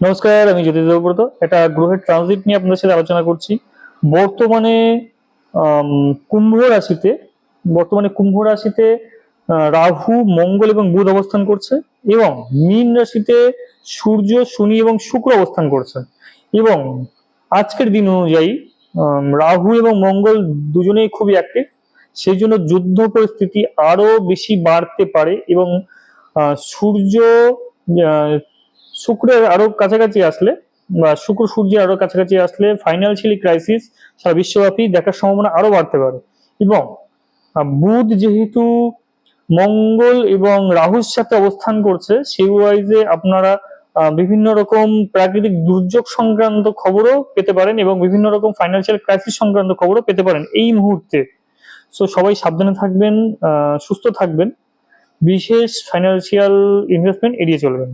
নমস্কার, আমি জ্যোতিষ দেবব্রত। একটা গ্রহের ট্রানজিট নিয়ে আপনাদের সাথে আলোচনা করছি। বর্তমানে আম, কুম্ভ রাশিতে কুম্ভ রাশিতে রাহু, মঙ্গল এবং বুধ অবস্থান করছে, এবং মীন রাশিতে সূর্য, শনি এবং শুক্র অবস্থান করছে। এবং আজকের দিন অনুযায়ী রাহু এবং মঙ্গল দুজনেই খুবই অ্যাক্টিভ। সেই জন্য যুদ্ধ পরিস্থিতি আরো বেশি বাড়তে পারে, এবং সূর্য আহ, শুক্রের আরো কাছাকাছি আসলে, বা শুক্র সূর্যের আরো কাছাকাছি আসলে ফাইন্যান্সিয়ালি ক্রাইসিস সারা বিশ্বব্যাপী দেখার সম্ভাবনা আরো বাড়তে পারে। এবং বুধ যেহেতু মঙ্গল এবং রাহুর সাথে অবস্থান করছে, সেই ওয়াইজে আপনারা বিভিন্ন রকম প্রাকৃতিক দুর্যোগ সংক্রান্ত খবরও পেতে পারেন, এবং বিভিন্ন রকম ফাইন্যান্সিয়াল ক্রাইসিস সংক্রান্ত খবরও পেতে পারেন এই মুহূর্তে। সো সবাই সাবধানে থাকবেন, সুস্থ থাকবেন, বিশেষ ফাইন্যান্সিয়াল ইনভেস্টমেন্ট এড়িয়ে চলবেন।